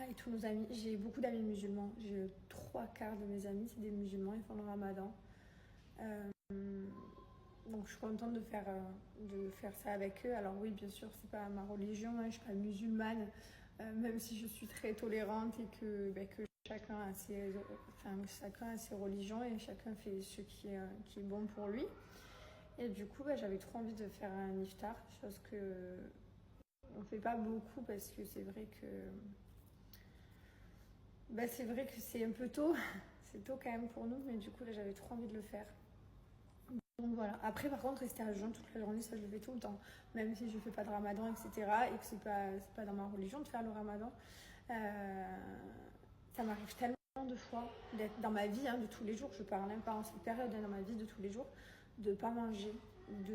avec tous nos amis. J'ai beaucoup d'amis musulmans. J'ai 3/4 de mes amis, c'est des musulmans, ils font le ramadan. Donc je suis contente de faire ça avec eux. Alors oui, bien sûr, c'est pas ma religion, hein, je suis pas musulmane, même si je suis très tolérante et que chacun a ses religions et chacun fait ce qui est bon pour lui. Et du coup, j'avais trop envie de faire un iftar, chose que on fait pas beaucoup parce que c'est vrai que c'est un peu tôt, c'est tôt quand même pour nous, mais du coup là j'avais trop envie de le faire. Donc voilà. Après, par contre, rester à jeun toute la journée, ça je le fais tout le temps. Même si je fais pas de ramadan, etc. Et que c'est pas dans ma religion de faire le ramadan. Ça m'arrive tellement de fois d'être dans ma vie, de tous les jours. Je parle même pas en cette période, dans ma vie de tous les jours, de pas manger.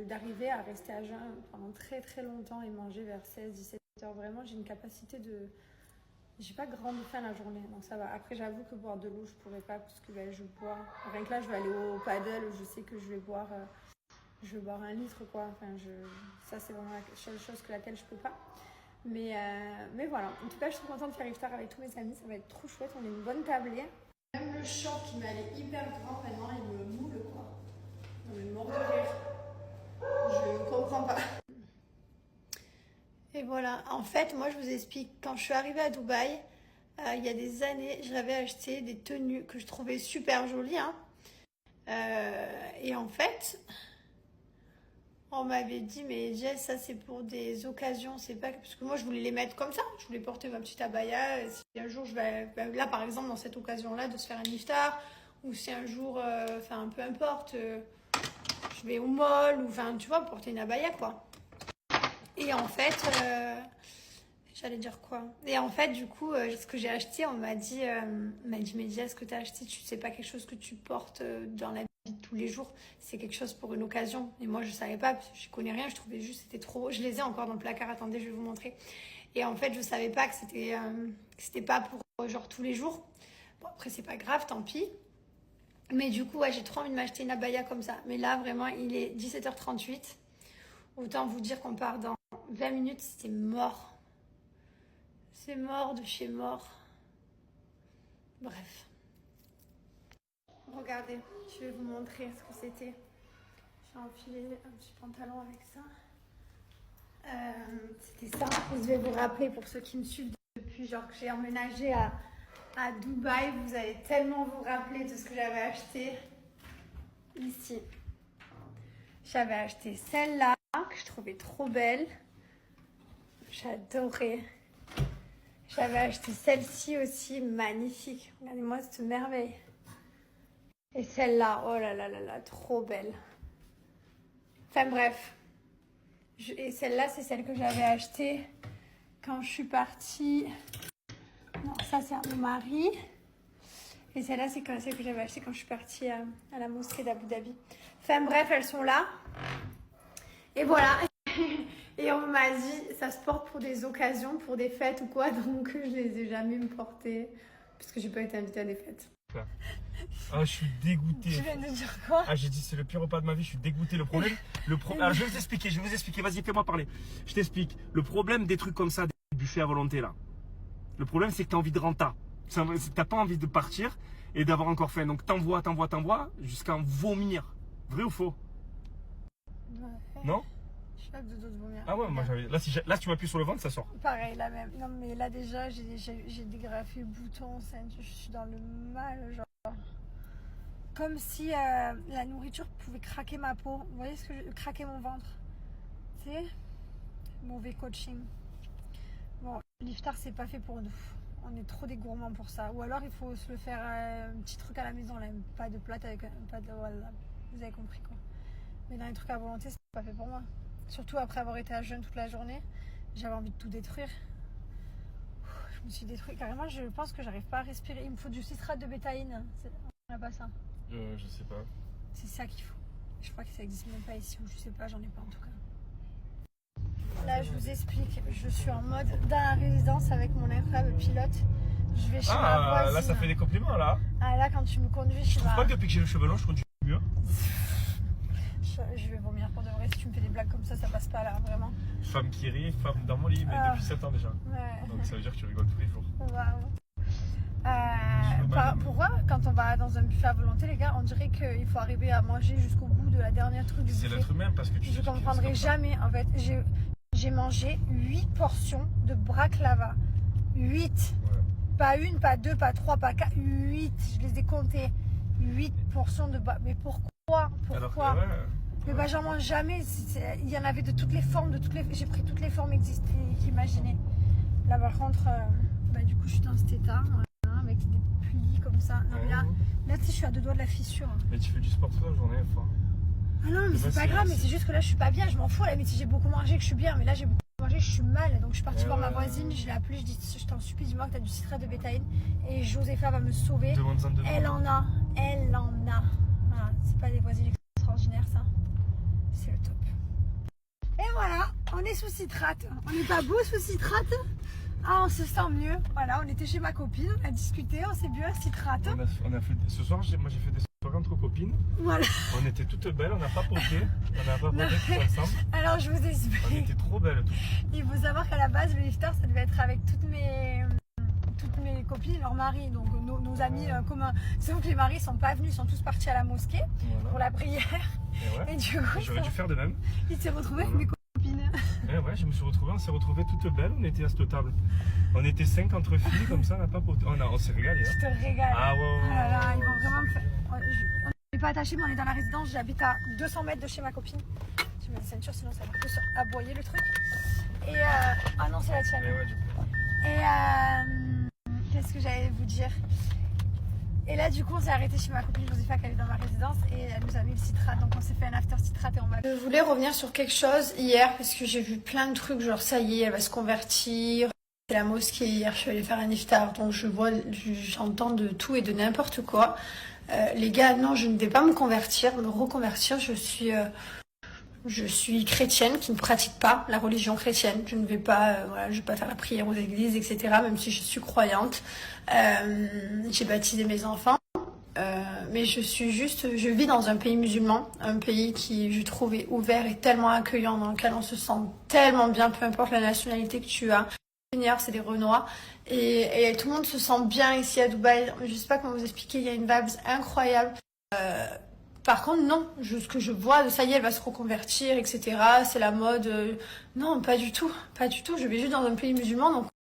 D'arriver à rester à jeun pendant très très longtemps et manger vers 16-17 heures. Vraiment, j'ai une capacité de... J'ai pas grande faim la journée, donc ça va. Après, j'avoue que boire de l'eau, je pourrais pas parce que je bois. Rien que là, je vais aller au paddle, je sais que je vais boire 1 litre, quoi. Enfin, ça, c'est vraiment la seule chose que laquelle je peux pas. Mais voilà. En tout cas, je suis contente de faire iftar avec tous mes amis. Ça va être trop chouette. On est une bonne tablée. Même le champ qui m'allait hyper grand maintenant, il me moule, quoi. On est mort de rire. Je comprends pas. Et voilà, en fait, moi je vous explique, quand je suis arrivée à Dubaï, il y a des années, j'avais acheté des tenues que je trouvais super jolies. Et en fait, on m'avait dit, mais Jess, ça c'est pour des occasions, c'est pas... Parce que moi je voulais les mettre comme ça, je voulais porter ma petite abaya. Si un jour je vais... Là par exemple, dans cette occasion-là, de se faire un iftar, ou si un jour, peu importe, je vais au mall, ou tu vois, porter une abaya, quoi. Et en fait, j'allais dire quoi? Et en fait, du coup, ce que j'ai acheté, on m'a dit, mais Jess, ce que tu as acheté, c'est pas quelque chose que tu portes dans la vie de tous les jours. C'est quelque chose pour une occasion. Et moi, je savais pas, parce que je connais rien. Je trouvais juste c'était trop. Je les ai encore dans le placard. Attendez, je vais vous montrer. Et en fait, je savais pas que c'était pas pour genre tous les jours. Bon, après, c'est pas grave, tant pis. Mais du coup, j'ai trop envie de m'acheter une abaya comme ça. Mais là, vraiment, il est 17h38. Autant vous dire qu'on part dans 20 minutes, c'est mort. C'est mort de chez mort. Bref. Regardez, je vais vous montrer ce que c'était. J'ai enfilé un petit pantalon avec ça. C'était ça. Je vais vous rappeler pour ceux qui me suivent depuis genre que j'ai emménagé à Dubaï. Vous allez tellement vous rappeler de ce que j'avais acheté ici. J'avais acheté celle-là que je trouvais trop belle. J'adorais. J'avais acheté celle-ci aussi, magnifique. Regardez-moi cette merveille. Et celle-là, oh là là là là, trop belle. Enfin bref. Et celle-là, c'est celle que j'avais achetée quand je suis partie. Non, ça c'est à mon mari. Et celle-là, c'est celle que j'avais achetée quand je suis partie à la mosquée d'Abu Dhabi. Enfin bref, elles sont là. Et voilà. Et on m'a dit, ça se porte pour des occasions, pour des fêtes ou quoi. Donc je les ai jamais me porter. Parce que j'ai pas été invitée à des fêtes. Ah, je suis dégoûté. Tu viens de dire quoi? Ah, j'ai dit c'est le pire repas de ma vie, je suis dégoûté. Le problème, alors je vais vous expliquer, vas-y, fais-moi parler. Je t'explique. Le problème des trucs comme ça, des buffets à volonté là. Le problème, c'est que tu as envie de rentrer. T'as pas envie de partir et d'avoir encore faim. Donc t'envoies jusqu'à en vomir. Vrai ou faux? Ouais. Non? Je suis de vomir. Ah ouais, moi j'avais. Là, tu m'appuies sur le ventre, ça sort. Pareil, la même. Non, mais là déjà, j'ai dégrafé le bouton. Je suis dans le mal, genre. Comme si la nourriture pouvait craquer ma peau. Vous voyez ce que craquer mon ventre? Tu sais? Mauvais coaching. Bon, l'iftar, c'est pas fait pour nous. On est trop des gourmands pour ça. Ou alors, il faut se le faire un petit truc à la maison. Là. Pas de plate avec pas de... Voilà. Vous avez compris, quoi. Mais dans les trucs à volonté, c'est pas fait pour moi. Surtout après avoir été à jeûne toute la journée. J'avais envie de tout détruire. Je me suis détruite. Carrément, je pense que j'arrive pas à respirer. Il me faut du citrate de bétaïne. On n'a pas ça. Je sais pas. C'est ça qu'il faut. Je crois que ça existe même pas ici. Ou je sais pas, j'en ai pas en tout cas. Là, je vous explique. Je suis en mode dans la résidence avec mon incroyable pilote. Je vais chez ma voisine. Là, ça fait des compliments là. Ah, là, quand tu me conduis chez Je trouve pas que depuis que j'ai le cheveu long, je conduis mieux. Je vais vomir pour de vrai. Si tu me fais des blagues comme ça passe pas là, vraiment. Femme qui rit, femme dans mon lit, mais depuis 7 ans déjà. Ouais. Donc ça veut dire que tu rigoles tous les jours. Waouh. Pourquoi quand on va dans un buffet à volonté, les gars, on dirait qu'il faut arriver à manger jusqu'au bout de la dernière truc du buffet. C'est l'être humain parce que tu sais. Je comprendrai jamais. En fait, j'ai mangé 8 portions de baklava. 8. Ouais. Pas une, pas deux, pas trois, pas quatre. 8. Je les ai comptés. 8 portions de baklava. Mais pourquoi? Pourquoi? Alors, mais bah j'en mange jamais. Il y en avait de toutes les formes, j'ai pris toutes les formes imaginées. Là par contre, du coup je suis dans cet état, voilà, avec des plis comme ça. Non mais là tu sais je suis à 2 doigts de la fissure. Mais tu fais du sport toute la journée, fois. Ah non mais c'est pas grave, mais c'est juste que là je suis pas bien, je m'en fous. Là, mais si j'ai beaucoup mangé que je suis bien, mais là j'ai beaucoup mangé, je suis mal. Donc je suis partie voir ma voisine, je l'ai appelée, je dis je t'en supplie, dis-moi que t'as du citrate de bétaïne. Et Josépha va me sauver. Elle en a. Voilà, c'est pas des voisines extraordinaires ça. C'est le top. Et voilà, on est sous citrate. On n'est pas beau sous citrate. Ah, on se sent mieux. Voilà, on était chez ma copine, on a discuté, on s'est bu un citrate. On a fait, ce soir, moi j'ai fait des soirées entre copines. Voilà. On était toutes belles, on n'a pas poté. On n'a pas poté tout ensemble. Alors je vous explique. On était trop belles toutes. Il faut savoir qu'à la base, le lifter, ça devait être avec toutes mes copines et leurs maris, donc nos amis communs. Sauf que les maris sont pas venus, ils sont tous partis à la mosquée pour la prière. Et du coup, j'aurais dû faire de même. Il s'est retrouvé avec mes copines. Ouais, je me suis retrouvé, on s'est retrouvés toutes belles, on était à cette table. On était 5 entre filles, comme ça, on n'a pas poté. On s'est régalé. Je te régale. Ah ouais. Oh là là, ils vont vraiment me faire. On n'est pas attachés, mais on est dans la résidence. J'habite à 200 mètres de chez ma copine. Je mets la ceinture, sinon ça va plus aboyer le truc. Et ah non, c'est la tienne. Et qu'est-ce que j'allais vous dire? Et là, du coup, on s'est arrêté chez ma copine Josépha qui est dans ma résidence et elle nous a mis le citrate. Donc, on s'est fait un after citrate et on va. Je voulais revenir sur quelque chose hier parce que j'ai vu plein de trucs. Genre, ça y est, elle va se convertir. C'est la mosquée hier, je suis allée faire un iftar. Donc, j'entends de tout et de n'importe quoi. Les gars, non, je ne vais pas me reconvertir. Je suis chrétienne qui ne pratique pas la religion chrétienne. Je ne vais pas, je vais pas faire la prière aux églises, etc. Même si je suis croyante. J'ai baptisé mes enfants. Mais je vis dans un pays musulman, un pays qui, je trouve, est ouvert et tellement accueillant, dans lequel on se sent tellement bien, peu importe la nationalité que tu as. C'est des Renois. Et tout le monde se sent bien ici à Dubaï. Je sais pas comment vous expliquer, il y a une vibe incroyable. Par contre, non, ce que je vois, ça y est, elle va se reconvertir, etc. C'est la mode. Non, pas du tout. Je vais juste dans un pays musulman, donc